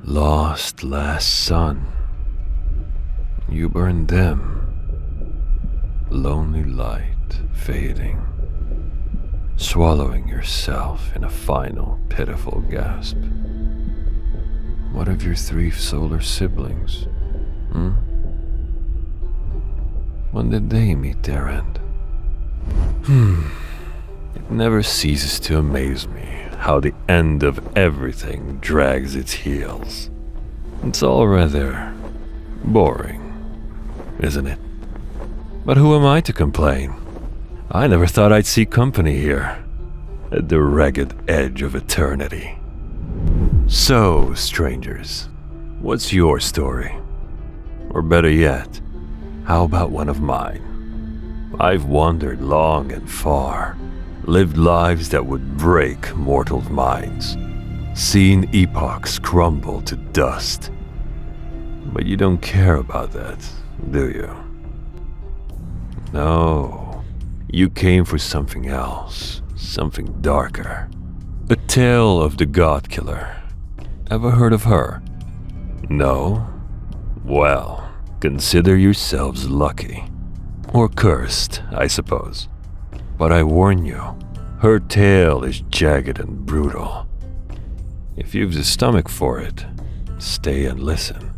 Lost last sun. You burned dim. Lonely light fading. Swallowing yourself in a final pitiful gasp. What of your 3 solar siblings? When did they meet their end? It never ceases to amaze me how the end of everything drags its heels. It's all rather boring, isn't it? But who am I to complain? I never thought I'd see company here, at the ragged edge of eternity. So, strangers, what's your story? Or better yet, how about one of mine? I've wandered long and far, lived lives that would break mortal minds, seen epochs crumble to dust. But you don't care about that, do you? No, you came for something else, something darker. A tale of the God-Killer. Ever heard of her? No? Well, consider yourselves lucky. Or cursed, I suppose. But I warn you, her tale is jagged and brutal. If you've the stomach for it, stay and listen.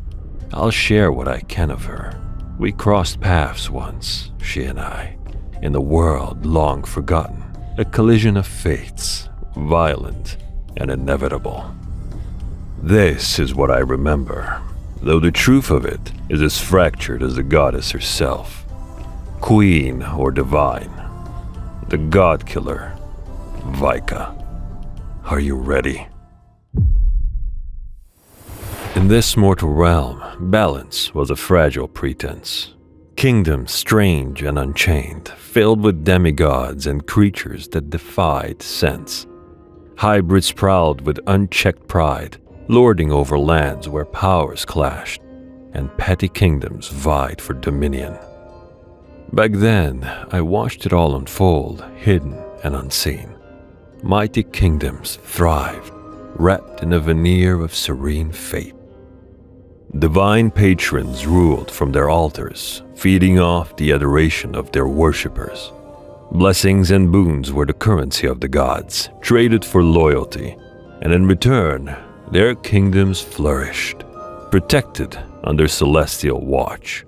I'll share what I can of her. We crossed paths once, she and I, in a world long forgotten, a collision of fates, violent and inevitable. This is what I remember, though the truth of it is as fractured as the goddess herself. Queen or divine, the God-Killer, Vaika. Are you ready? In this mortal realm, balance was a fragile pretense. Kingdoms strange and unchained, filled with demigods and creatures that defied sense. Hybrids prowled with unchecked pride, lording over lands where powers clashed, and petty kingdoms vied for dominion. Back then, I watched it all unfold, hidden and unseen. Mighty kingdoms thrived, wrapped in a veneer of serene fate. Divine patrons ruled from their altars, feeding off the adoration of their worshippers. Blessings and boons were the currency of the gods, traded for loyalty, and in return, their kingdoms flourished, protected under celestial watch.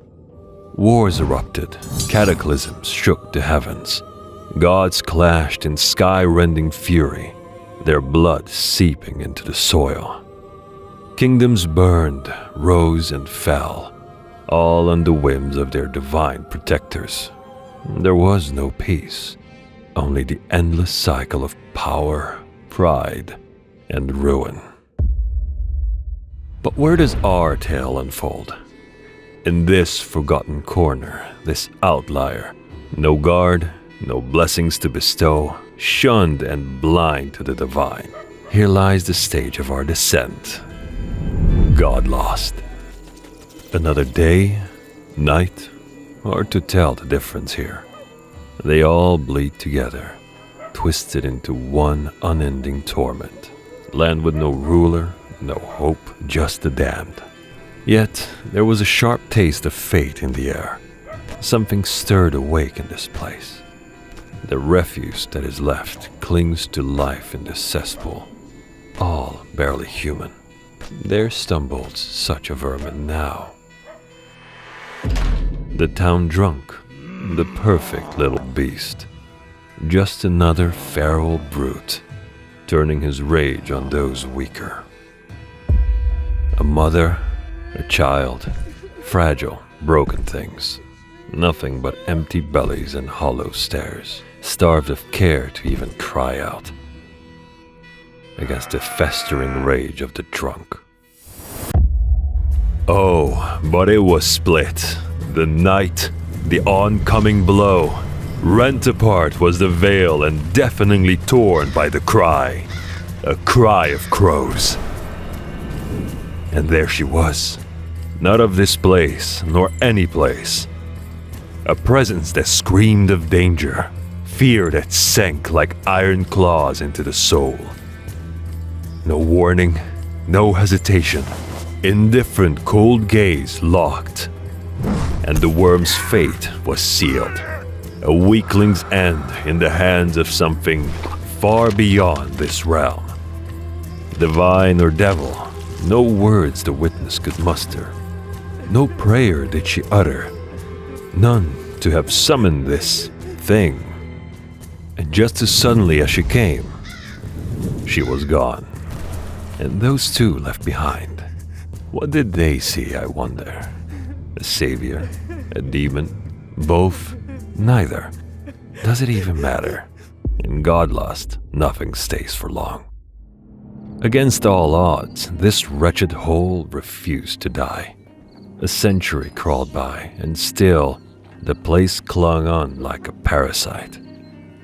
Wars erupted, cataclysms shook the heavens. Gods clashed in sky-rending fury, their blood seeping into the soil. Kingdoms burned, rose and fell, all on the whims of their divine protectors. There was no peace, only the endless cycle of power, pride, and ruin. But where does our tale unfold? In this forgotten corner, this outlier, no guard, no blessings to bestow, shunned and blind to the divine. Here lies the stage of our descent. God lost. Another day, night, hard to tell the difference here. They all bleed together, twisted into one unending torment. Land with no ruler, no hope, just the damned. Yet, there was a sharp taste of fate in the air. Something stirred awake in this place. The refuse that is left clings to life in this cesspool, all barely human. There stumbled such a vermin now. The town drunk, the perfect little beast. Just another feral brute, turning his rage on those weaker. A mother, a child, fragile, broken things. Nothing but empty bellies and hollow stares, starved of care to even cry out against the festering rage of the drunk. Oh, but it was split. The night, the oncoming blow. Rent apart was the veil and deafeningly torn by the cry. A cry of crows. And there she was. Not of this place, nor any place. A presence that screamed of danger, fear that sank like iron claws into the soul. No warning, no hesitation, indifferent cold gaze locked, and the worm's fate was sealed. A weakling's end in the hands of something far beyond this realm. Divine or devil, no words the witness could muster. No prayer did she utter, none to have summoned this thing. And just as suddenly as she came, she was gone. And those two left behind, what did they see, I wonder? A savior? A demon? Both? Neither. Does it even matter? In Godlust, nothing stays for long. Against all odds, this wretched hole refused to die. A century crawled by, and still, the place clung on like a parasite,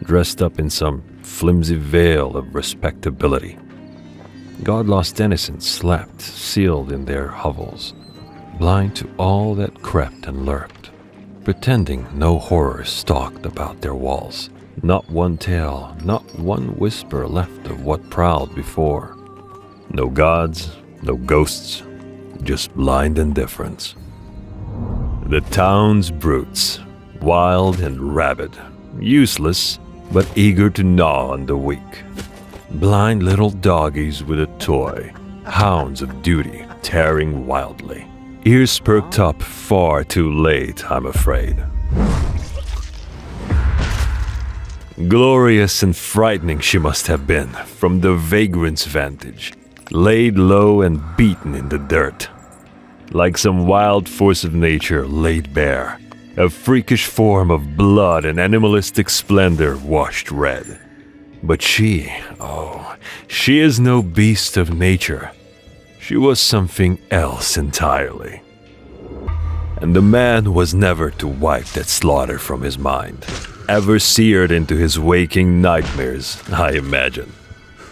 dressed up in some flimsy veil of respectability. God-lost innocents slept, sealed in their hovels, blind to all that crept and lurked, pretending no horror stalked about their walls. Not one tale, not one whisper left of what prowled before. No gods, no ghosts, just blind indifference. The town's brutes, wild and rabid, useless but eager to gnaw on the weak. Blind little doggies with a toy, hounds of duty tearing wildly. Ears perked up far too late, I'm afraid. Glorious and frightening she must have been from the vagrant's vantage, laid low and beaten in the dirt. Like some wild force of nature laid bare, a freakish form of blood and animalistic splendor washed red. But she is no beast of nature. She was something else entirely. And the man was never to wipe that slaughter from his mind, ever seared into his waking nightmares, I imagine.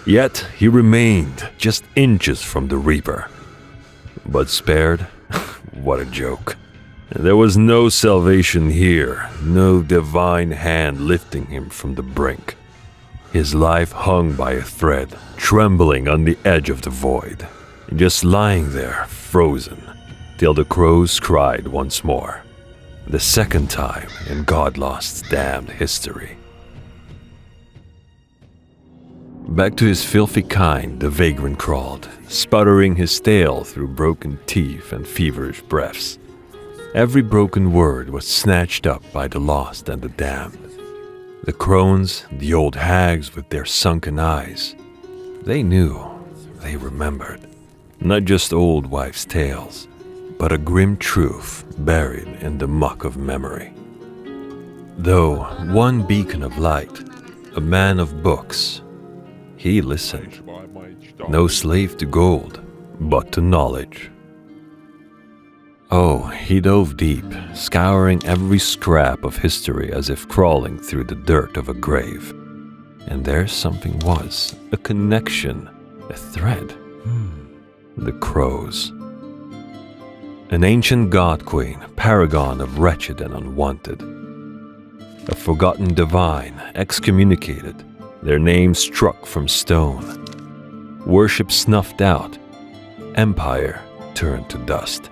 Yet he remained just inches from the Reaper. But spared? What a joke. There was no salvation here, no divine hand lifting him from the brink. His life hung by a thread, trembling on the edge of the void, just lying there, frozen, till the crows cried once more, the second time in Godlost's damned history. Back to his filthy kind, the vagrant crawled, sputtering his tail through broken teeth and feverish breaths. Every broken word was snatched up by the lost and the damned. The crones, the old hags with their sunken eyes, they knew, they remembered, not just old wives' tales, but a grim truth buried in the muck of memory. Though one beacon of light, a man of books, he listened, no slave to gold, but to knowledge. Oh, he dove deep, scouring every scrap of history as if crawling through the dirt of a grave. And there something was, a connection, a thread. The crows. An ancient god queen, paragon of wretched and unwanted. A forgotten divine, excommunicated, their names struck from stone. Worship snuffed out, empire turned to dust.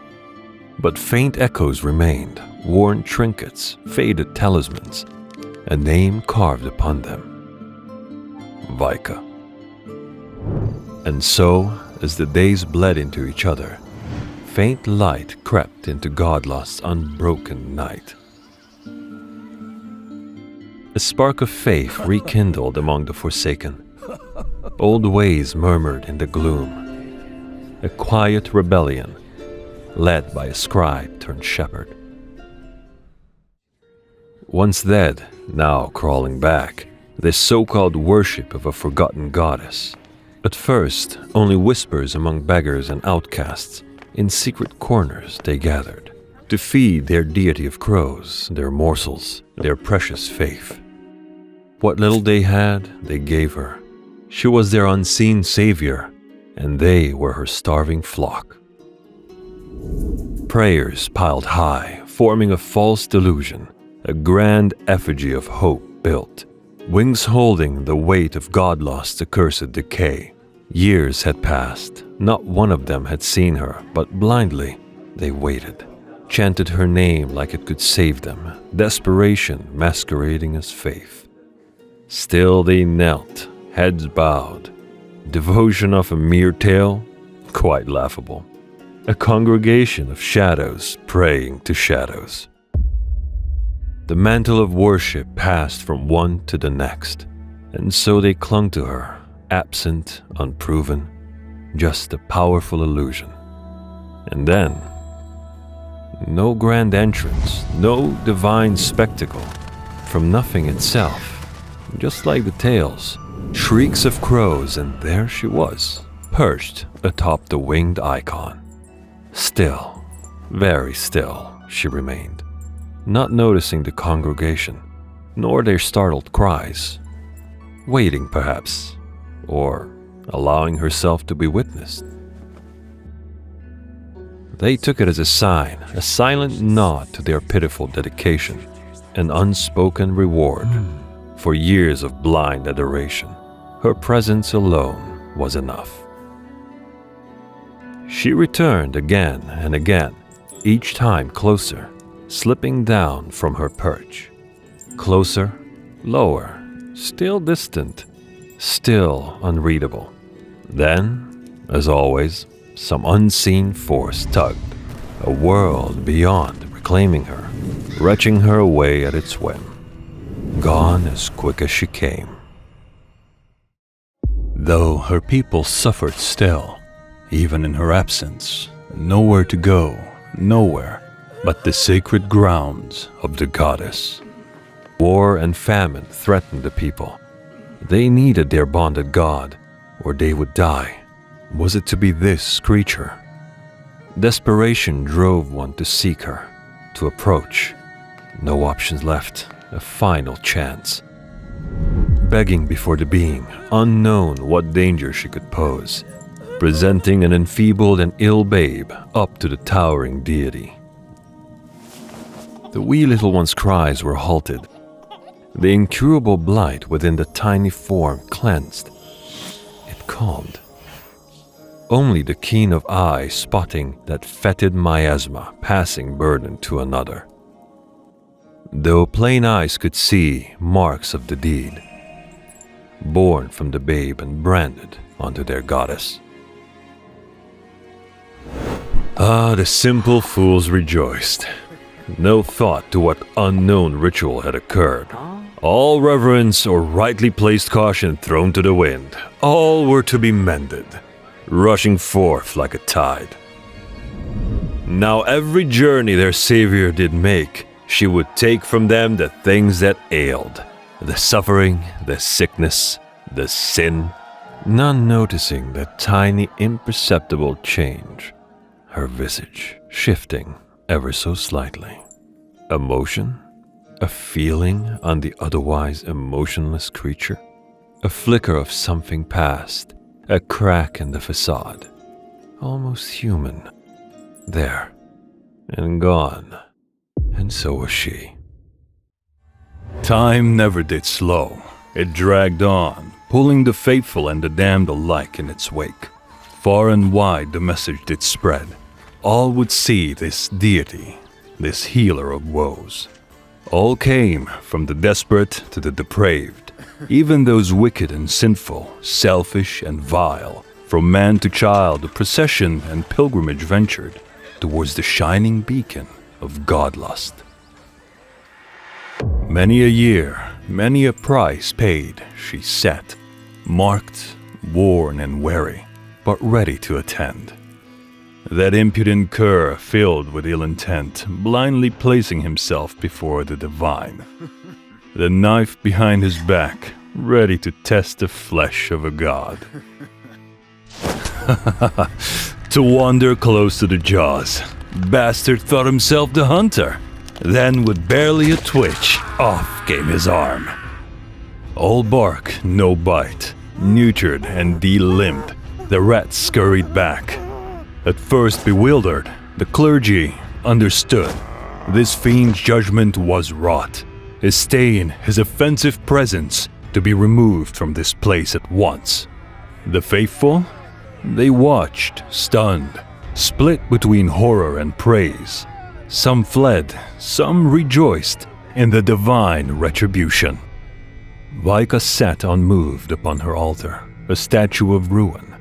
But faint echoes remained, worn trinkets, faded talismans, a name carved upon them. Vaika. And so, as the days bled into each other, faint light crept into Godlost's unbroken night. A spark of faith rekindled among the forsaken. Old ways murmured in the gloom. A quiet rebellion, led by a scribe turned shepherd. Once dead, now crawling back, this so-called worship of a forgotten goddess. At first, only whispers among beggars and outcasts. In secret corners they gathered, to feed their deity of crows, their morsels, their precious faith. What little they had, they gave her. She was their unseen savior, and they were her starving flock. Prayers piled high, forming a false delusion, a grand effigy of hope built, wings holding the weight of Godlost's accursed decay. Years had passed, Not one of them had seen her, but blindly they waited, chanted her name like it could save them, desperation masquerading as faith. Still they knelt, heads bowed. Devotion of a mere tale? Quite laughable. A congregation of shadows praying to shadows. The mantle of worship passed from one to the next, and so they clung to her, absent, unproven, just a powerful illusion. And then, no grand entrance, no divine spectacle, from nothing itself, just like the tales, shrieks of crows, and there she was, perched atop the winged icon. Still, very still, she remained, not noticing the congregation, nor their startled cries, waiting perhaps, or allowing herself to be witnessed. They took it as a sign, a silent nod to their pitiful dedication, an unspoken reward for years of blind adoration. Her presence alone was enough. She returned again and again, each time closer, slipping down from her perch. Closer, lower, still distant, still unreadable. Then, as always, some unseen force tugged, a world beyond reclaiming her, wrenching her away at its whim. Gone as quick as she came. Though her people suffered still, even in her absence, nowhere to go, nowhere but the sacred grounds of the goddess. War and famine threatened the people. They needed their bonded god, or they would die. Was it to be this creature? Desperation drove one to seek her, to approach. No options left, a final chance. Begging before the being, unknown what danger she could pose, presenting an enfeebled and ill babe up to the towering deity. The wee little one's cries were halted. The incurable blight within the tiny form cleansed. It calmed. Only the keen of eye spotting that fetid miasma passing burden to another. Though plain eyes could see marks of the deed, born from the babe and branded onto their goddess. Ah, the simple fools rejoiced. No thought to what unknown ritual had occurred. All reverence or rightly placed caution thrown to the wind. All were to be mended, rushing forth like a tide. Now every journey their Savior did make, she would take from them the things that ailed, the suffering, the sickness, the sin, none noticing that tiny imperceptible change, her visage shifting ever so slightly. A motion, a feeling on the otherwise emotionless creature, a flicker of something past, a crack in the facade, almost human, there, and gone, and so was she. Time never did slow. It dragged on, pulling the faithful and the damned alike in its wake. Far and wide the message did spread. All would see this deity, this healer of woes. All came, from the desperate to the depraved, even those wicked and sinful, selfish and vile. From man to child, the procession and pilgrimage ventured towards the shining beacon of godlust. Many a year, many a price paid, she sat, marked, worn and weary, but ready to attend. That impudent cur, filled with ill intent, blindly placing himself before the divine. The knife behind his back, ready to test the flesh of a god. To wander close to the jaws, bastard thought himself the hunter. Then, with barely a twitch, off came his arm. All bark, no bite, neutered and de-limbed, the rat scurried back. At first bewildered, the clergy understood. This fiend's judgment was wrought. His stain, his offensive presence, to be removed from this place at once. The faithful? They watched, stunned, split between horror and praise. Some fled, some rejoiced in the divine retribution. Vaika sat unmoved upon her altar, a statue of ruin,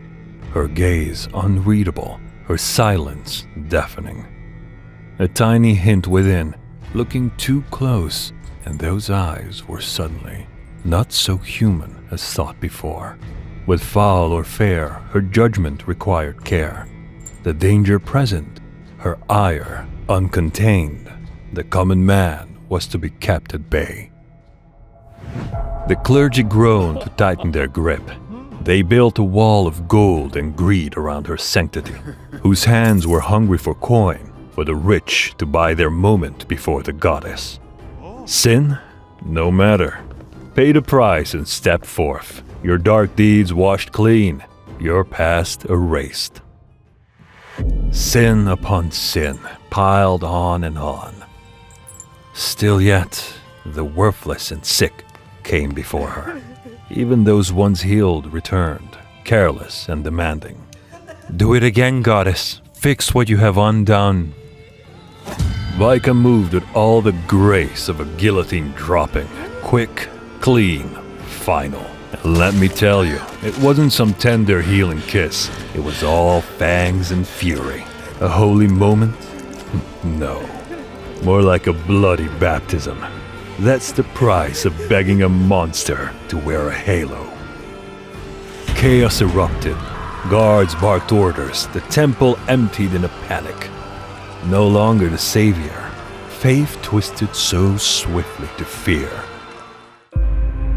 her gaze unreadable, her silence deafening. A tiny hint within, looking too close, and those eyes were suddenly not so human as thought before. With foul or fair, her judgment required care. The danger present, her ire uncontained. The common man was to be kept at bay. The clergy groaned to tighten their grip. They built a wall of gold and greed around her sanctity, whose hands were hungry for coin, for the rich to buy their moment before the goddess. Sin? No matter. Pay the price and step forth. Your dark deeds washed clean, your past erased. Sin upon sin, piled on and on. Still yet, the worthless and sick came before her. Even those once healed returned, careless and demanding. Do it again, goddess. Fix what you have undone. Vaika moved with all the grace of a guillotine dropping, quick, clean, final. And let me tell you, it wasn't some tender healing kiss. It was all fangs and fury. A holy moment? No. More like a bloody baptism. That's the price of begging a monster to wear a halo. Chaos erupted. Guards barked orders. The temple emptied in a panic. No longer the savior. Faith twisted so swiftly to fear.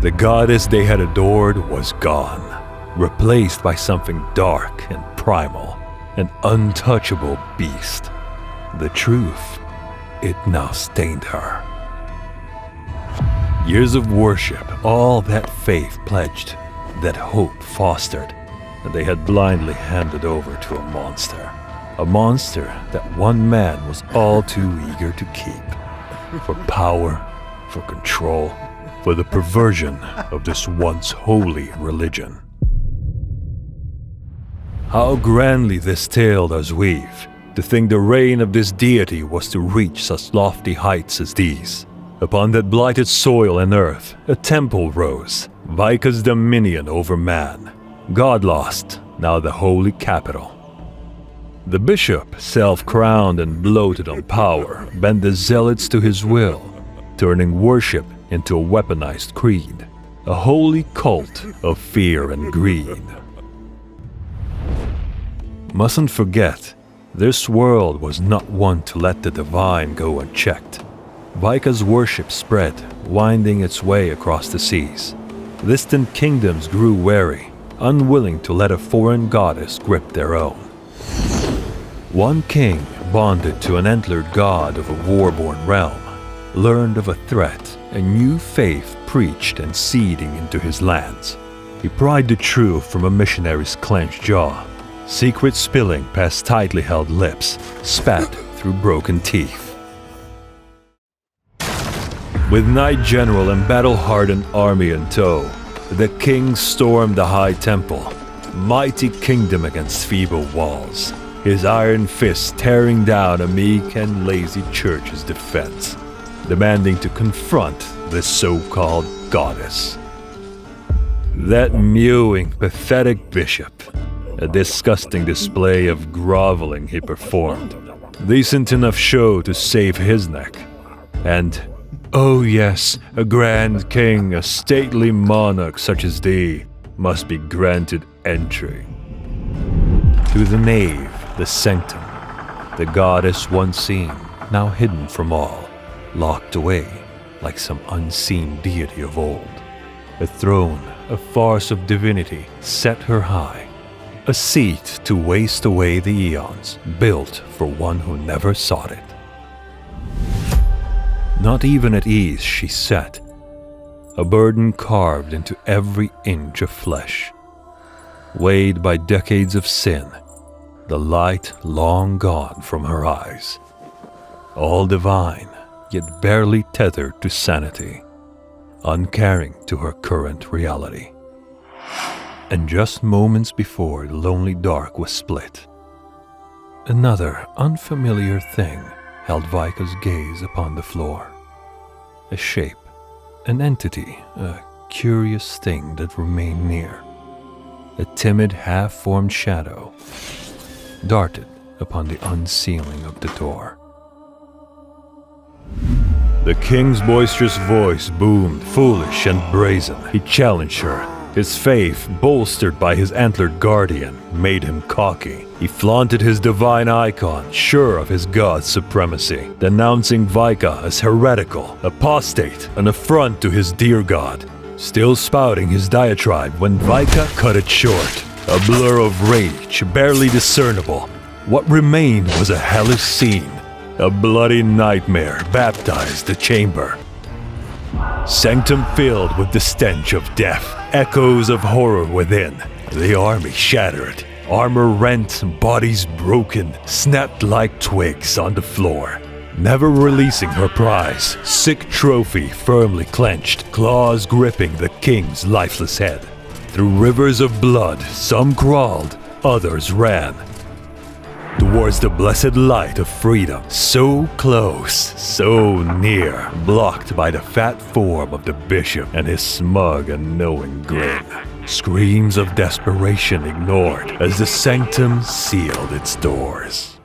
The goddess they had adored was gone, replaced by something dark and primal, an untouchable beast. The truth, it now stained her. Years of worship, all that faith pledged, that hope fostered, and they had blindly handed over to a monster. A monster that one man was all too eager to keep. For power, for control, for the perversion of this once holy religion. How grandly this tale does weave, to think the reign of this deity was to reach such lofty heights as these. Upon that blighted soil and earth, a temple rose, Vaika's dominion over man. God lost, now the holy capital. The bishop, self-crowned and bloated on power, bent the zealots to his will, turning worship into a weaponized creed, a holy cult of fear and greed. Mustn't forget, this world was not one to let the divine go unchecked. Vaika's worship spread, winding its way across the seas. Distant kingdoms grew wary, unwilling to let a foreign goddess grip their own. One king, bonded to an antlered god of a war-born realm, learned of a threat, a new faith preached and seeding into his lands. He pried the truth from a missionary's clenched jaw, secret spilling past tightly held lips, spat through broken teeth. With knight general and battle-hardened army in tow, the king stormed the high temple, mighty kingdom against feeble walls, his iron fist tearing down a meek and lazy church's defense, demanding to confront this so-called goddess. That mewing, pathetic bishop, a disgusting display of groveling he performed, decent enough show to save his neck, and, oh yes, a grand king, a stately monarch such as thee, must be granted entry. To the nave, the sanctum, the goddess once seen, now hidden from all, locked away like some unseen deity of old. A throne, a farce of divinity, set her high, a seat to waste away the eons, built for one who never sought it. Not even at ease she sat, a burden carved into every inch of flesh. Weighed by decades of sin, the light long gone from her eyes. All divine, yet barely tethered to sanity, uncaring to her current reality. And just moments before the lonely dark was split, another unfamiliar thing held Vaika's gaze upon the floor. A shape, an entity, a curious thing that remained near. A timid half-formed shadow darted upon the unsealing of the door. The king's boisterous voice boomed, foolish and brazen. He challenged her. His faith, bolstered by his antlered guardian, made him cocky. He flaunted his divine icon, sure of his god's supremacy, denouncing Vaika as heretical, apostate, an affront to his dear god. Still spouting his diatribe when Vaika cut it short. A blur of rage, barely discernible. What remained was a hellish scene. A bloody nightmare baptized the chamber. Sanctum filled with the stench of death, echoes of horror within. The army shattered, armor rent, bodies broken, snapped like twigs on the floor. Never releasing her prize, sick trophy firmly clenched, claws gripping the king's lifeless head. Through rivers of blood, some crawled, others ran. Towards the blessed light of freedom, so close, so near, blocked by the fat form of the bishop and his smug and knowing grin. Screams of desperation ignored as the sanctum sealed its doors.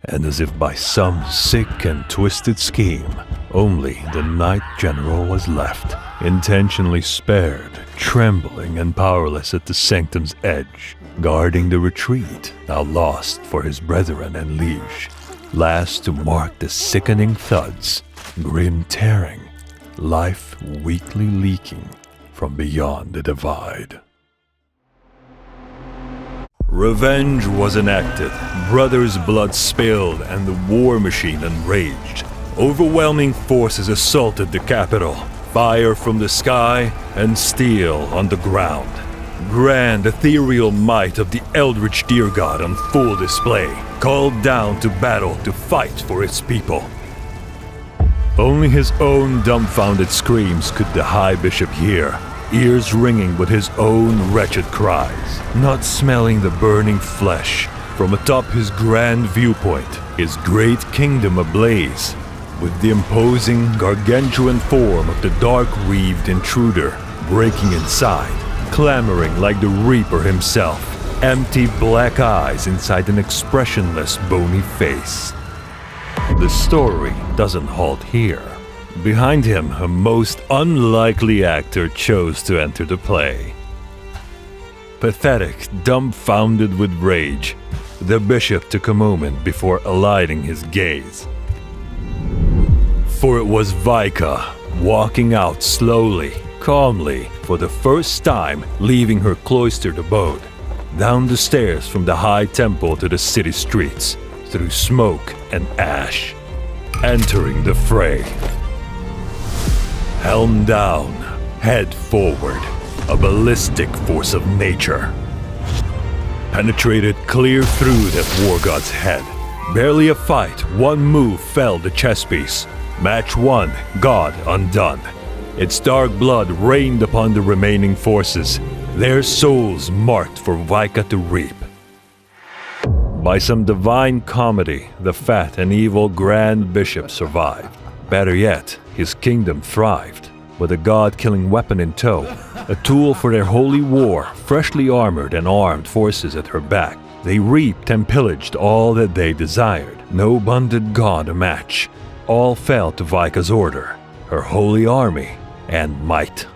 And as if by some sick and twisted scheme, only the Knight General was left, intentionally spared, trembling and powerless at the sanctum's edge, guarding the retreat, now lost for his brethren and liege, last to mark the sickening thuds, grim tearing, life weakly leaking from beyond the divide. Revenge was enacted, brothers' blood spilled, and the war machine enraged. Overwhelming forces assaulted the capital, fire from the sky and steel on the ground. Grand ethereal might of the eldritch deer god on full display, called down to battle to fight for its people. Only his own dumbfounded screams could the High Bishop hear, ears ringing with his own wretched cries, not smelling the burning flesh from atop his grand viewpoint, his great kingdom ablaze, with the imposing gargantuan form of the dark-wreathed intruder breaking inside, clamoring like the Reaper himself, empty black eyes inside an expressionless bony face. The story doesn't halt here. Behind him, a most unlikely actor chose to enter the play. Pathetic, dumbfounded with rage, the bishop took a moment before alighting his gaze. For it was Vaika, walking out slowly, calmly, for the first time leaving her cloistered abode, down the stairs from the high temple to the city streets, through smoke and ash, entering the fray. Helm down, head forward, a ballistic force of nature. Penetrated clear through that war god's head. Barely a fight, one move felled the chess piece. Match won, god undone. Its dark blood rained upon the remaining forces, their souls marked for Vaika to reap. By some divine comedy, the fat and evil Grand Bishop survived. Better yet, his kingdom thrived. With a god-killing weapon in tow, a tool for their holy war, freshly armored and armed forces at her back, they reaped and pillaged all that they desired. No bonded god a match. All fell to Vaika's order, her holy army and might.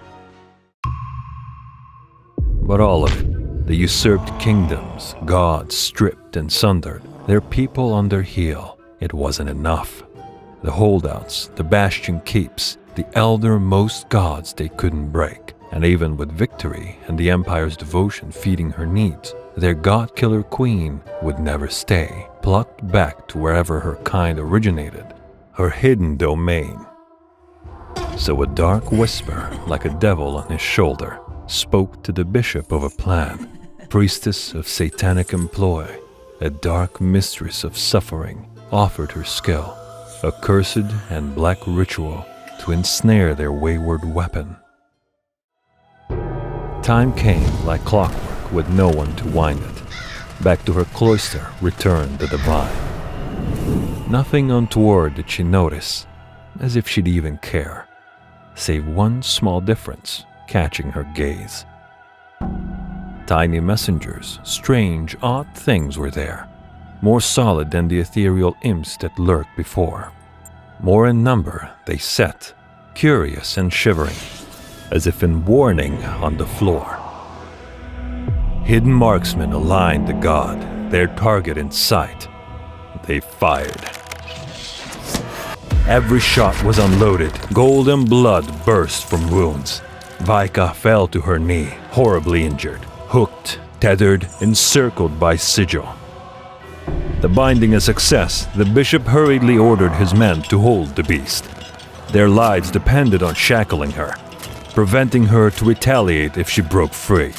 But all of it, the usurped kingdoms, gods stripped and sundered, their people on their heel, it wasn't enough. The holdouts, the bastion keeps, the eldermost gods they couldn't break, and even with victory and the empire's devotion feeding her needs, their god-killer queen would never stay, plucked back to wherever her kind originated, her hidden domain. So a dark whisper, like a devil on his shoulder, spoke to the bishop of a plan, priestess of satanic employ, a dark mistress of suffering, offered her skill, a cursed and black ritual to ensnare their wayward weapon. Time came like clockwork with no one to wind it. Back to her cloister returned the divine. Nothing untoward did she notice, as if she'd even care, save one small difference catching her gaze. Tiny messengers, strange, odd things were there, more solid than the ethereal imps that lurked before. More in number, they sat, curious and shivering, as if in warning on the floor. Hidden marksmen aligned the god, their target in sight. They fired. Every shot was unloaded. Golden blood burst from wounds. Vaika fell to her knee, horribly injured, hooked, tethered, encircled by sigil. The binding a success, the bishop hurriedly ordered his men to hold the beast. Their lives depended on shackling her, preventing her to retaliate if she broke free.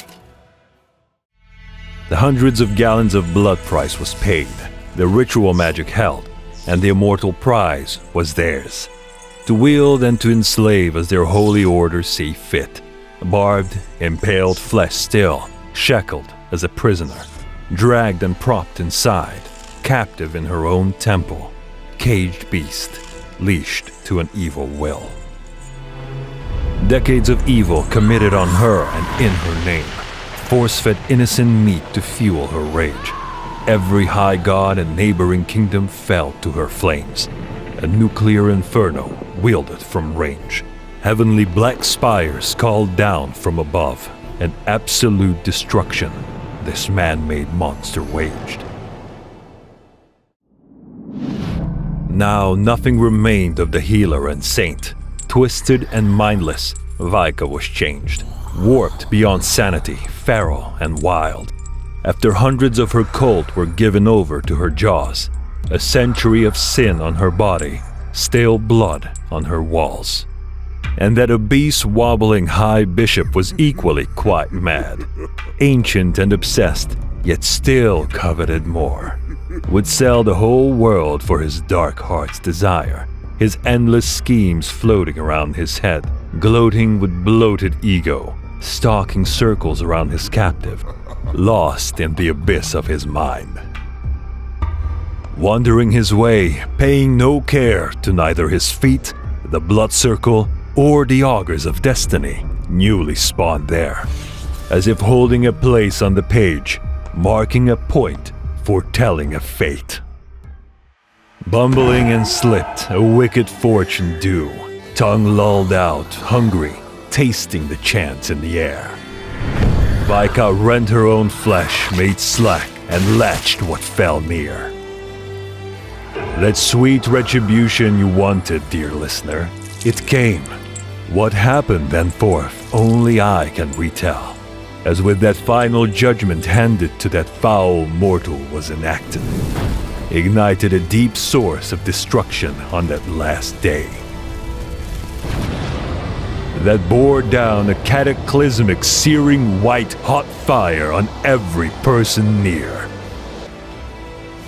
The hundreds of gallons of blood price was paid, the ritual magic held, and the immortal prize was theirs. To wield and to enslave as their holy orders see fit. Barbed, impaled flesh still, shackled as a prisoner, dragged and propped inside, captive in her own temple, caged beast, leashed to an evil will. Decades of evil committed on her and in her name, force-fed innocent meat to fuel her rage. Every high god and neighboring kingdom fell to her flames. A nuclear inferno wielded from range. Heavenly black spires called down from above. An absolute destruction this man-made monster waged. Now nothing remained of the healer and saint. Twisted and mindless, Vaika was changed. Warped beyond sanity, feral and wild. After hundreds of her cult were given over to her jaws, a century of sin on her body, stale blood on her walls. And that obese, wobbling high bishop was equally quite mad. Ancient and obsessed, yet still coveted more. Would sell the whole world for his dark heart's desire, his endless schemes floating around his head, gloating with bloated ego, stalking circles around his captive, lost in the abyss of his mind. Wandering his way, paying no care to neither his feet, the blood circle, or the augurs of destiny newly spawned there, as if holding a place on the page, marking a point, foretelling a fate. Bumbling and slipped, a wicked fortune due, tongue lolled out, hungry, tasting the chance in the air. Vaika rent her own flesh, made slack, and latched what fell near. That sweet retribution you wanted, dear listener, it came. What happened thenforth, only I can retell, as with that final judgment handed to that foul mortal was enacted, ignited a deep source of destruction on that last day. That bore down a cataclysmic, searing white hot fire on every person near.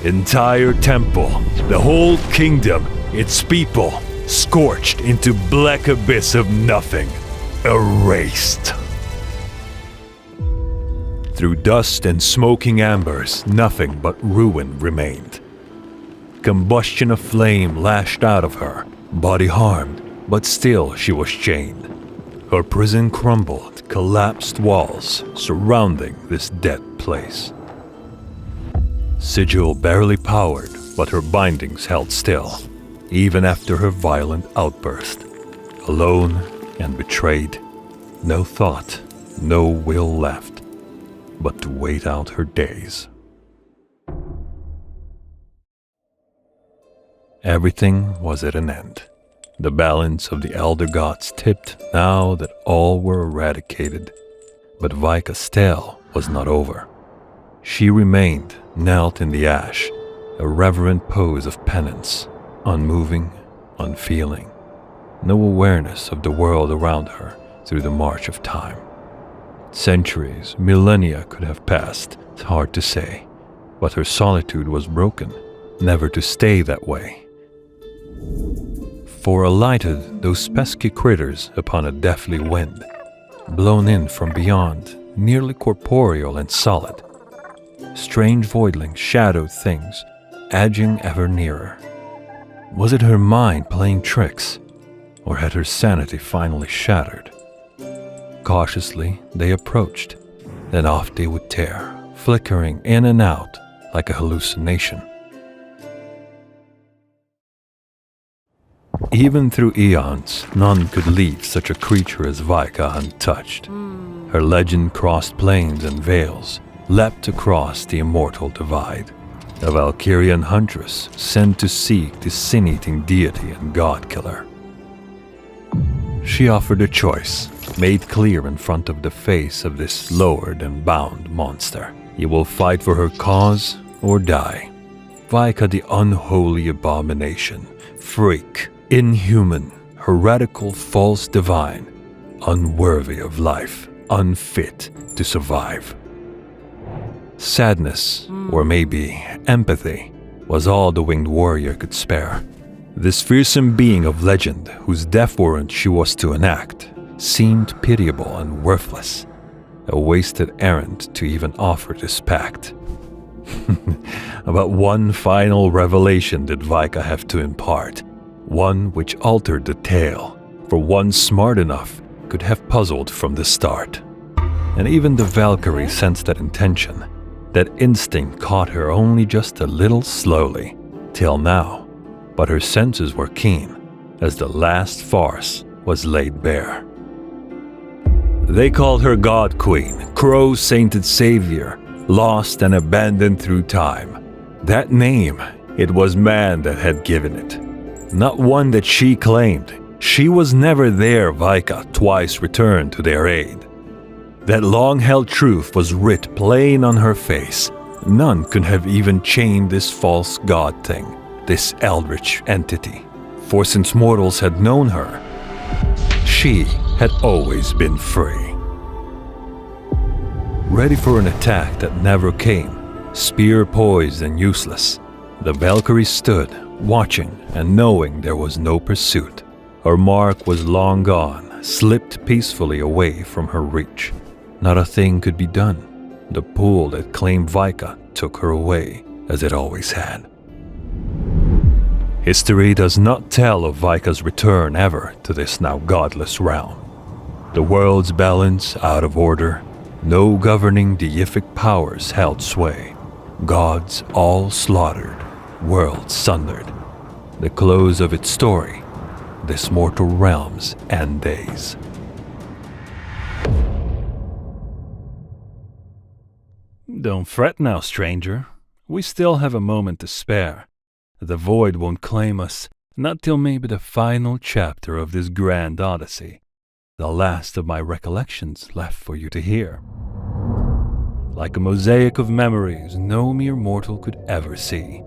Entire temple, the whole kingdom, its people, scorched into black abyss of nothing, erased. Through dust and smoking embers, nothing but ruin remained. Combustion of flame lashed out of her, body harmed, but still she was chained. Her prison crumbled, collapsed walls surrounding this dead place. Sigil barely powered, but her bindings held still, even after her violent outburst. Alone and betrayed, no thought, no will left, but to wait out her days. Everything was at an end. The balance of the elder gods tipped now that all were eradicated. But Vaika's tale was not over. She remained, knelt in the ash, a reverent pose of penance, unmoving, unfeeling, no awareness of the world around her through the march of time. Centuries, millennia could have passed, it's hard to say, but her solitude was broken, never to stay that way. For alighted those pesky critters upon a deathly wind, blown in from beyond, nearly corporeal and solid. Strange voidlings shadowed things, edging ever nearer. Was it her mind playing tricks, or had her sanity finally shattered? Cautiously, they approached, then off they would tear, flickering in and out like a hallucination. Even through eons, none could leave such a creature as Vaika untouched. Her legend crossed plains and vales, leapt across the immortal divide. A Valkyrian huntress sent to seek the sin-eating deity and god-killer. She offered a choice, made clear in front of the face of this lowered and bound monster. You will fight for her cause or die. Vaika, the unholy abomination, freak, inhuman, heretical false divine, unworthy of life, unfit to survive. Sadness, or maybe empathy, was all the winged warrior could spare. This fearsome being of legend, whose death warrant she was to enact, seemed pitiable and worthless, a wasted errand to even offer this pact. But one final revelation did Vaika have to impart, one which altered the tale, for one smart enough could have puzzled from the start. And even the Valkyrie sensed that intention. That instinct caught her only just a little slowly, till now, but her senses were keen, as the last farce was laid bare. They called her God Queen, crow-sainted savior, lost and abandoned through time. That name, it was man that had given it, not one that she claimed. She was never there. Vaika twice returned to their aid. That long-held truth was writ plain on her face. None could have even chained this false god thing, this eldritch entity. For since mortals had known her, she had always been free. Ready for an attack that never came, spear poised and useless, the Valkyrie stood, watching and knowing there was no pursuit. Her mark was long gone, slipped peacefully away from her reach. Not a thing could be done. The pool that claimed Vaika took her away, as it always had. History does not tell of Vaika's return ever to this now godless realm. The world's balance out of order, no governing deific powers held sway. Gods all slaughtered, worlds sundered. The close of its story, this mortal realm's end days. Don't fret now, stranger. We still have a moment to spare. The void won't claim us, not till maybe the final chapter of this grand odyssey. The last of my recollections left for you to hear. Like a mosaic of memories no mere mortal could ever see.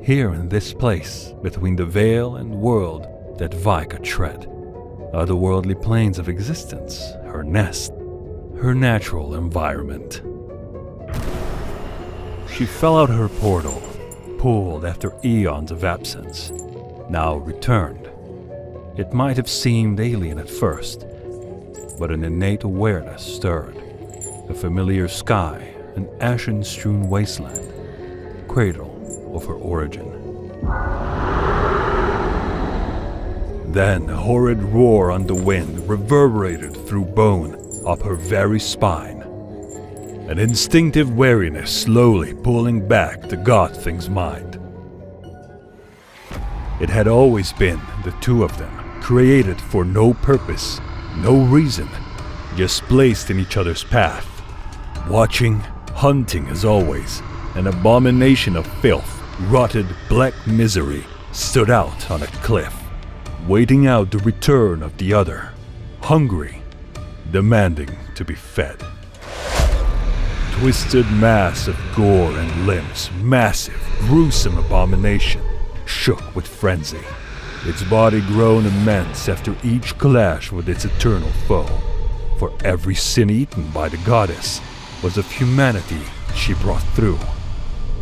Here in this place, between the veil and world that Vaika tread, otherworldly planes of existence, her nest, her natural environment. She fell out her portal, pulled after eons of absence, now returned. It might have seemed alien at first, but an innate awareness stirred. A familiar sky, an ashen-strewn wasteland, cradle of her origin. Then a horrid roar on the wind reverberated through bone up her very spine. An instinctive wariness slowly pulling back the god thing's mind. It had always been the two of them, created for no purpose, no reason, just placed in each other's path. Watching, hunting as always, an abomination of filth, rotted black misery stood out on a cliff, waiting out the return of the other, hungry, demanding to be fed. Twisted mass of gore and limbs, massive, gruesome abomination, shook with frenzy, its body grown immense after each clash with its eternal foe. For every sin eaten by the goddess was of humanity she brought through,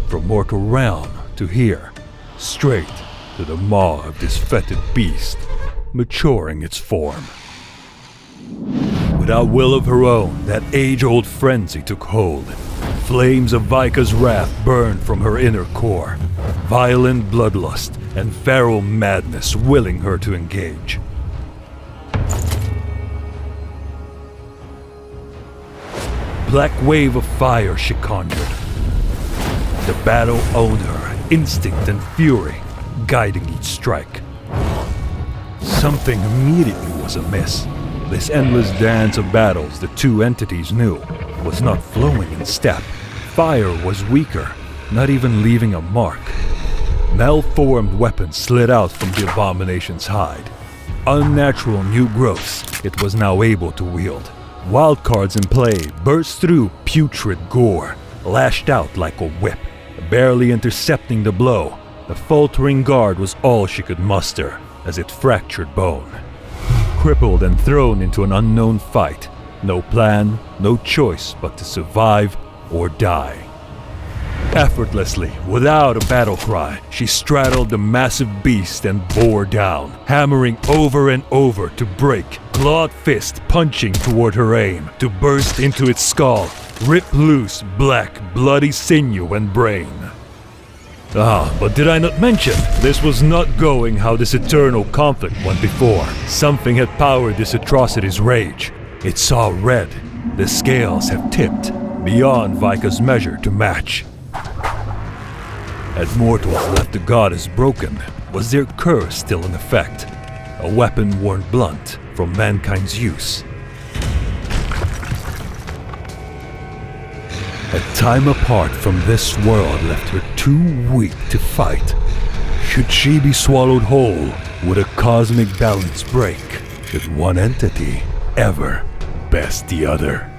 from mortal realm to here, straight to the maw of this fetid beast, maturing its form. Without will of her own, that age-old frenzy took hold. Flames of Vaika's wrath burned from her inner core. Violent bloodlust and feral madness willing her to engage. Black wave of fire she conjured. The battle owned her, instinct and fury guiding each strike. Something immediately was amiss. This endless dance of battles the two entities knew was not flowing in step. Fire was weaker, not even leaving a mark. Malformed weapons slid out from the abomination's hide. Unnatural new growths it was now able to wield. Wild cards in play burst through putrid gore, lashed out like a whip, barely intercepting the blow. The faltering guard was all she could muster as it fractured bone. Crippled and thrown into an unknown fight, no plan, no choice but to survive or die. Effortlessly, without a battle cry, she straddled the massive beast and bore down, hammering over and over to break, clawed fist punching toward her aim, to burst into its skull, rip loose black, bloody sinew and brain. But did I not mention, this was not going how this eternal conflict went before. Something had powered this atrocity's rage. It saw red. The scales have tipped, beyond Vaika's measure to match. Had mortals left the goddess broken, was their curse still in effect? A weapon worn blunt from mankind's use. A time apart from this world left her too weak to fight. Should she be swallowed whole, would a cosmic balance break? Should one entity ever best the other?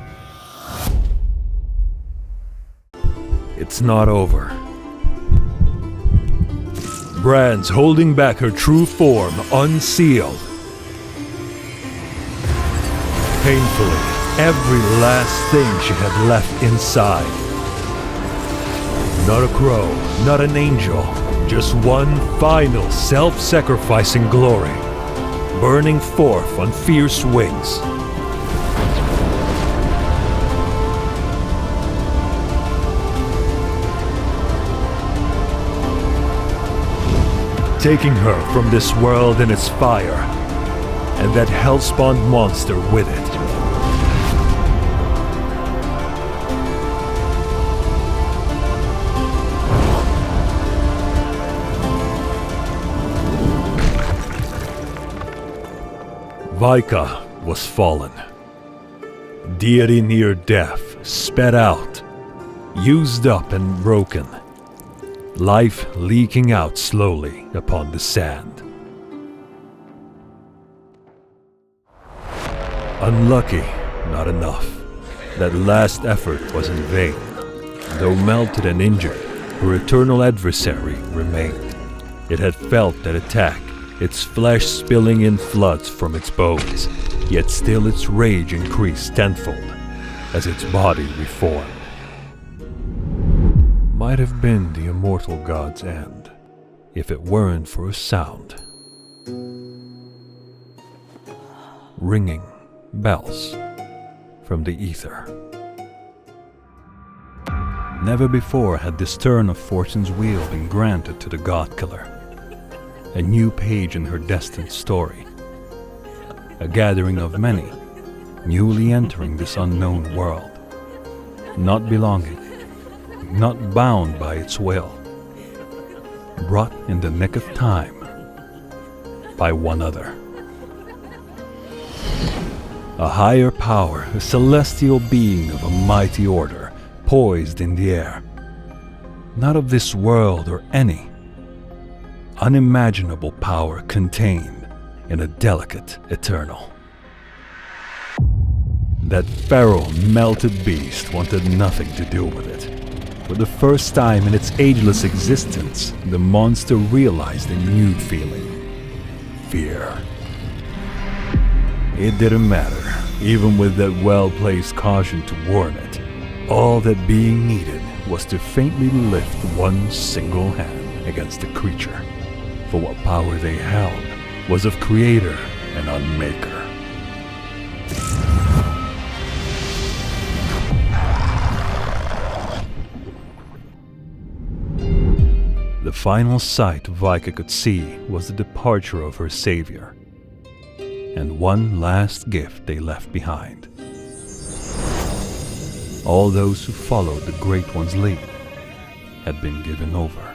It's not over. Brands holding back her true form unsealed. Painfully, every last thing she had left inside. Not a crow, not an angel, just one final self-sacrificing glory, burning forth on fierce wings. Taking her from this world and its fire, and that hell-spawned monster with it. Vaika was fallen. Deity near death, sped out, used up and broken. Life leaking out slowly upon the sand. Unlucky, not enough. That last effort was in vain. Though melted and injured, her eternal adversary remained. It had felt that attack, its flesh spilling in floods from its bones, yet still its rage increased tenfold as its body reformed. Might have been the immortal god's end, if it weren't for a sound. Ringing bells from the ether. Never before had this turn of fortune's wheel been granted to the God-Killer. A new page in her destined story. A gathering of many, newly entering this unknown world. Not belonging, not bound by its will. Brought in the nick of time by one other. A higher power, a celestial being of a mighty order, poised in the air. Not of this world or any. Unimaginable power contained in a delicate eternal. That feral, melted beast wanted nothing to do with it. For the first time in its ageless existence, the monster realized a new feeling. Fear. It didn't matter, even with that well-placed caution to warn it. All that being needed was to faintly lift one single hand against the creature. For what power they held was of creator and unmaker. The final sight Vaika could see was the departure of her savior, and one last gift they left behind. All those who followed the Great One's lead had been given over.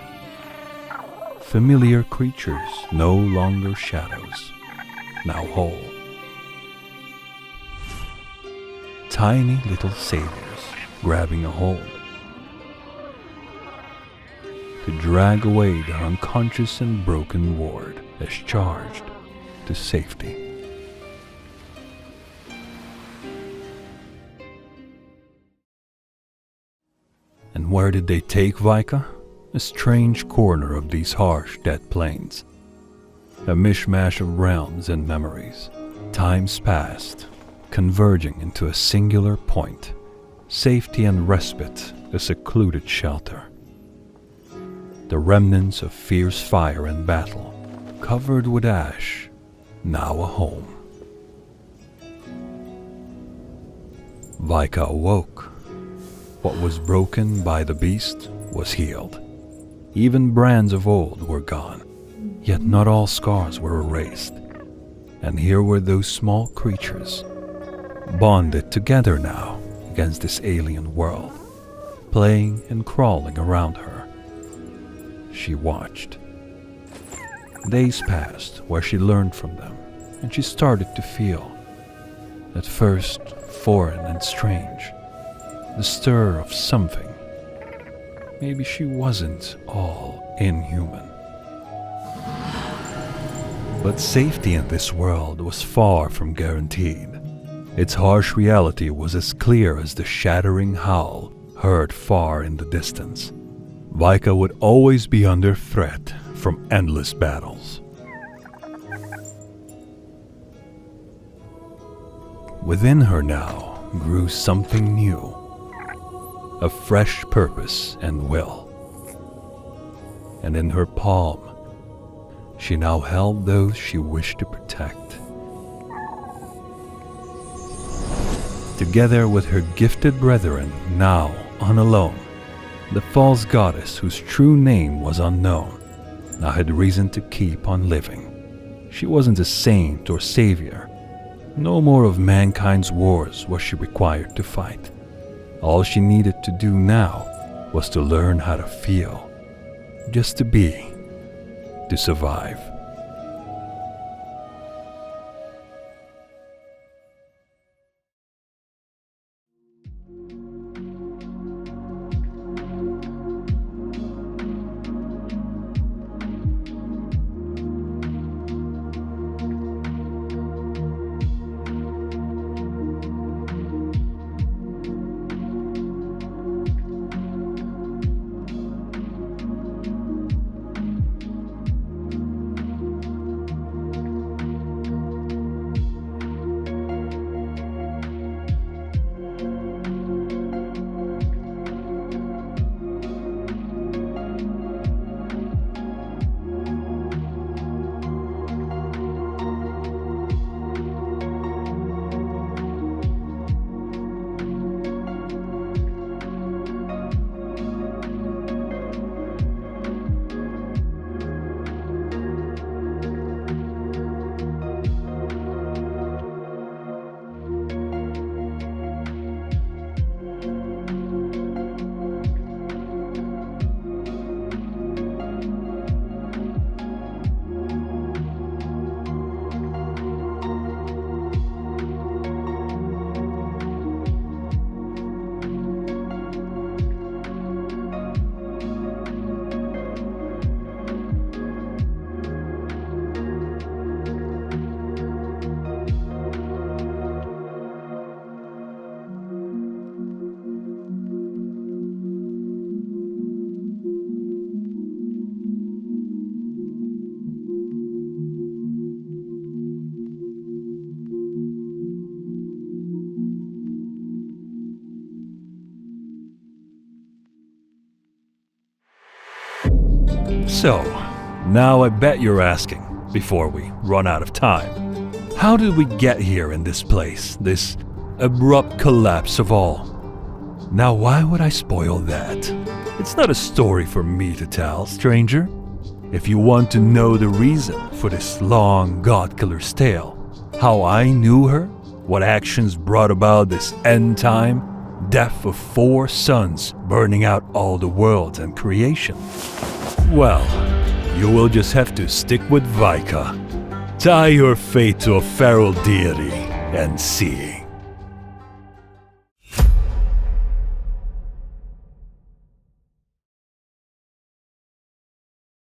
Familiar creatures, no longer shadows, now whole. Tiny little saviors grabbing a hold to drag away their unconscious and broken ward as charged to safety. And where did they take Vaika? A strange corner of these harsh, dead plains. A mishmash of realms and memories. Times passed, converging into a singular point. Safety and respite, a secluded shelter. The remnants of fierce fire and battle, covered with ash, now a home. Vaika awoke. What was broken by the beast was healed. Even brands of old were gone, yet not all scars were erased. And here were those small creatures, bonded together now against this alien world, playing and crawling around her. She watched. Days passed where she learned from them, and she started to feel, at first foreign and strange, the stir of something. Maybe she wasn't all inhuman. But safety in this world was far from guaranteed. Its harsh reality was as clear as the shattering howl heard far in the distance. Vaika would always be under threat from endless battles. Within her now grew something new, a fresh purpose and will. And in her palm, she now held those she wished to protect. Together with her gifted brethren, now unalone, the false goddess whose true name was unknown now had reason to keep on living. She wasn't a saint or savior. No more of mankind's wars was she required to fight. All she needed to do now was to learn how to feel, just to be, to survive. So, now I bet you're asking, before we run out of time, how did we get here in this place, this abrupt collapse of all? Now why would I spoil that? It's not a story for me to tell, stranger. If you want to know the reason for this long God-killer's tale, how I knew her, what actions brought about this end time, death of 4 suns burning out all the worlds and creation, well, you will just have to stick with Vaika. Tie your fate to a feral deity and see.